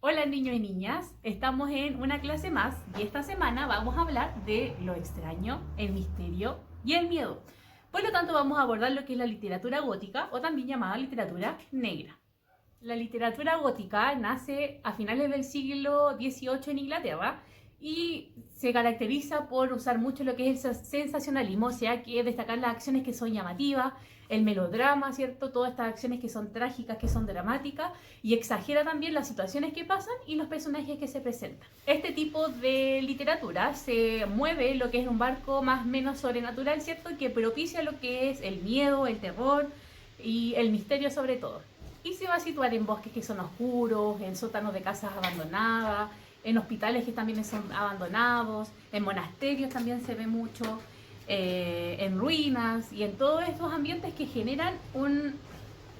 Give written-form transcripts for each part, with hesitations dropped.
Hola niños y niñas, estamos en una clase más y esta semana vamos a hablar de lo extraño, el misterio y el miedo. Por lo tanto vamos a abordar lo que es la literatura gótica o también llamada literatura negra. La literatura gótica nace a finales del siglo XVIII en Inglaterra y se caracteriza por usar mucho lo que es el sensacionalismo, o sea, que destacar las acciones que son llamativas, el melodrama, ¿cierto? Todas estas acciones que son trágicas, que son dramáticas, y exagera también las situaciones que pasan y los personajes que se presentan. Este tipo de literatura se mueve lo que es un barco más o menos sobrenatural, ¿cierto? Que propicia lo que es el miedo, el terror y el misterio sobre todo. Y se va a situar en bosques que son oscuros, en sótanos de casas abandonadas, en hospitales que también son abandonados, en monasterios también se ve mucho, en ruinas y en todos estos ambientes que generan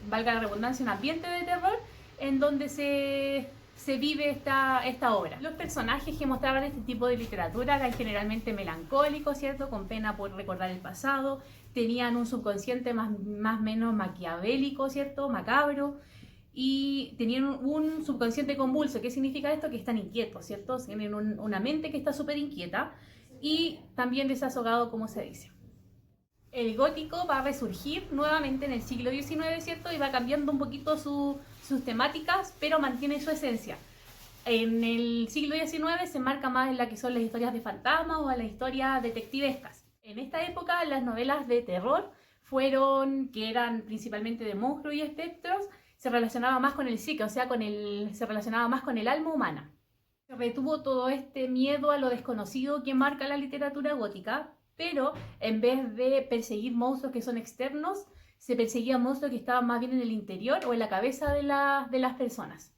valga la redundancia, un ambiente de terror en donde se vive esta obra. Los personajes que mostraban este tipo de literatura eran generalmente melancólicos, ¿cierto? Con pena por recordar el pasado, tenían un subconsciente más o menos maquiavélico, ¿cierto? Macabro, y tenían un subconsciente convulso. ¿Qué significa esto? Que están inquietos, ¿cierto? Tienen una mente que está súper inquieta y también desazogado, como se dice. El gótico va a resurgir nuevamente en el siglo XIX, ¿cierto? Y va cambiando un poquito sus temáticas, pero mantiene su esencia. En el siglo XIX se marca más en la que son las historias de fantasmas o las historias detectivescas. En esta época las novelas de terror que eran principalmente de monstruos y espectros, se relacionaba más con el psique, o sea, se relacionaba más con el alma humana. Se retuvo todo este miedo a lo desconocido que marca la literatura gótica, pero en vez de perseguir monstruos que son externos, se perseguían monstruos que estaban más bien en el interior o en la cabeza de las personas.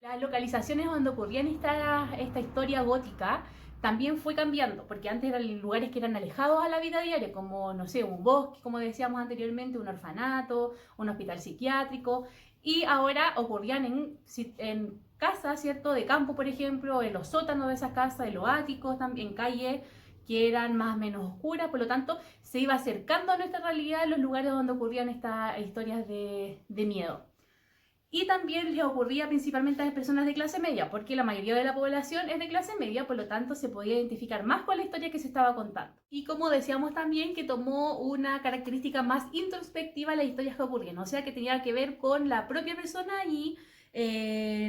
Las localizaciones donde ocurrían esta historia gótica también fue cambiando, porque antes eran lugares que eran alejados a la vida diaria, como, no sé, un bosque, como decíamos anteriormente, un orfanato, un hospital psiquiátrico, y ahora ocurrían en casas, ¿cierto?, de campo, por ejemplo, en los sótanos de esas casas, en los áticos, también en calles que eran más o menos oscuras, por lo tanto, se iba acercando a nuestra realidad en los lugares donde ocurrían estas historias de miedo. Y también les ocurría principalmente a las personas de clase media, porque la mayoría de la población es de clase media, por lo tanto se podía identificar más con la historia que se estaba contando. Y como decíamos también, que tomó una característica más introspectiva las historias que ocurrían, o sea que tenía que ver con la propia persona y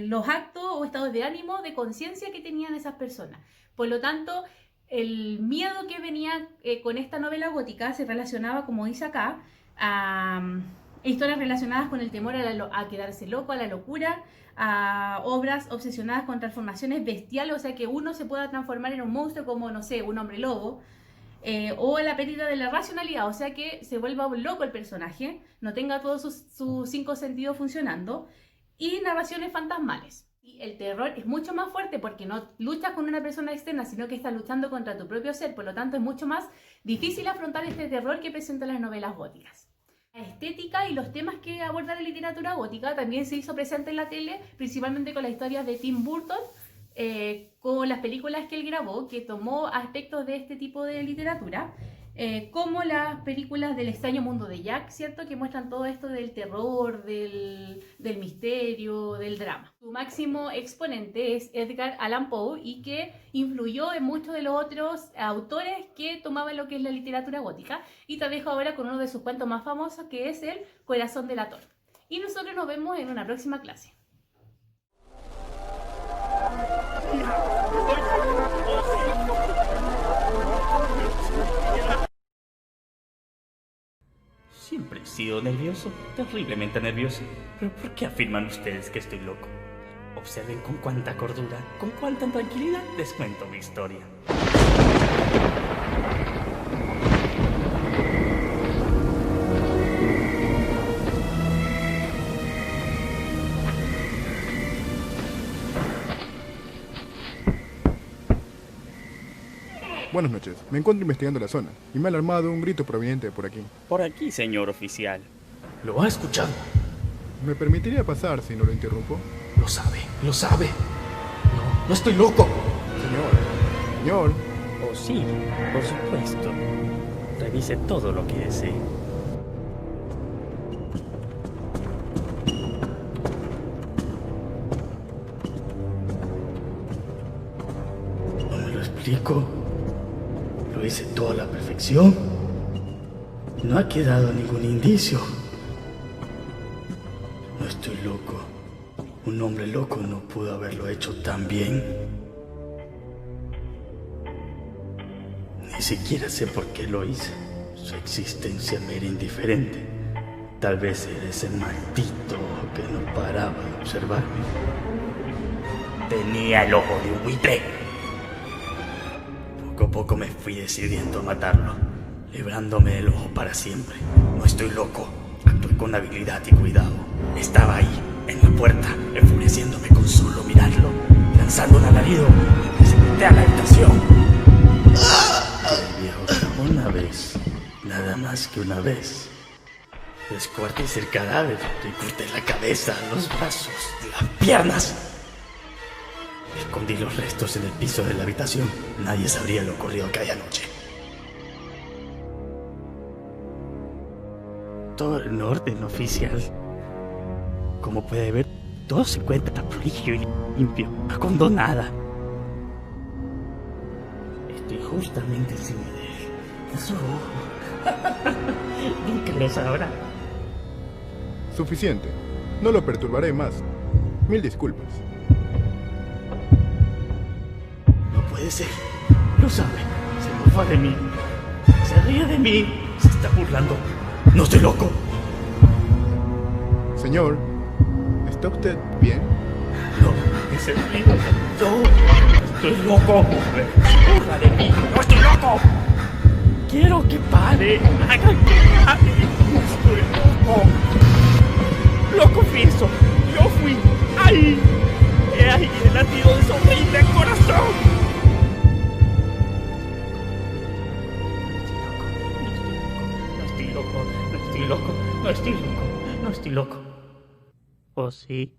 los actos o estados de ánimo, de conciencia que tenían esas personas. Por lo tanto, el miedo que venía con esta novela gótica se relacionaba, como dice acá, a historias relacionadas con el temor a quedarse loco, a la locura, a obras obsesionadas con transformaciones bestiales, o sea que uno se pueda transformar en un monstruo como, no sé, un hombre lobo, o la pérdida de la racionalidad, o sea que se vuelva loco el personaje, no tenga todos sus cinco sentidos funcionando, y narraciones fantasmales. Y el terror es mucho más fuerte porque no luchas con una persona externa, sino que estás luchando contra tu propio ser, por lo tanto es mucho más difícil afrontar este terror que presentan las novelas góticas. La estética y los temas que aborda la literatura gótica también se hizo presente en la tele, principalmente con las historias de Tim Burton, con las películas que él grabó, que tomó aspectos de este tipo de literatura, como las películas del extraño mundo de Jack, ¿cierto? Que muestran todo esto del terror, del misterio, del drama. Su máximo exponente es Edgar Allan Poe y que influyó en muchos de los otros autores que tomaban lo que es la literatura gótica. Y te dejo ahora con uno de sus cuentos más famosos, que es El corazón del ator. Y nosotros nos vemos en una próxima clase. Siempre he sido nervioso, terriblemente nervioso. ¿Pero por qué afirman ustedes que estoy loco? Observen con cuánta cordura, con cuánta tranquilidad les cuento mi historia. Buenas noches, me encuentro investigando la zona y me ha alarmado un grito proveniente de por aquí. Por aquí, señor oficial. Lo ha escuchado. ¿Me permitiría pasar si no lo interrumpo? Lo sabe, lo sabe. No estoy loco. Señor. Oh, sí, por supuesto. Revise todo lo que desee. simétrico. Lo hice todo a la perfección. No ha quedado ningún indicio. No estoy loco. Un hombre loco no pudo haberlo hecho tan bien. Ni siquiera sé por qué lo hice. Su existencia me era indiferente. Tal vez era ese maldito que no paraba de observarme. Tenía el ojo de un buitre. Poco a poco me fui decidiendo a matarlo, librándome del ojo para siempre. No estoy loco. Actué con habilidad y cuidado. Estaba ahí, en la puerta, enfureciéndome con solo mirarlo. Lanzando un alarido, me precipité a la habitación. El viejo, una vez, nada más que una vez, descuarticé el cadáver, le corté la cabeza, los brazos, las piernas. Escondí los restos en el piso de la habitación. Nadie sabría lo ocurrido aquella noche. Todo en orden oficial. Como puede ver, todo se encuentra tan prolijo y limpio. No escondo nada. Estoy justamente encima de él. Es su ojo. Nunca lo sabrá. Suficiente. No lo perturbaré más. Mil disculpas. No puede ser. Lo sabe. Se mofa de mí. Se ríe de mí. Se está burlando. No estoy loco. Señor, ¿está usted bien? No, es el mío. No, estoy loco. Se burla de mí. No estoy loco. Quiero que pare. Hagan que pare. No estoy loco. Lo confieso. Yo fui ahí. He ahí el latido de su horrible corazón. No estoy loco. No estoy loco. ¿O sí?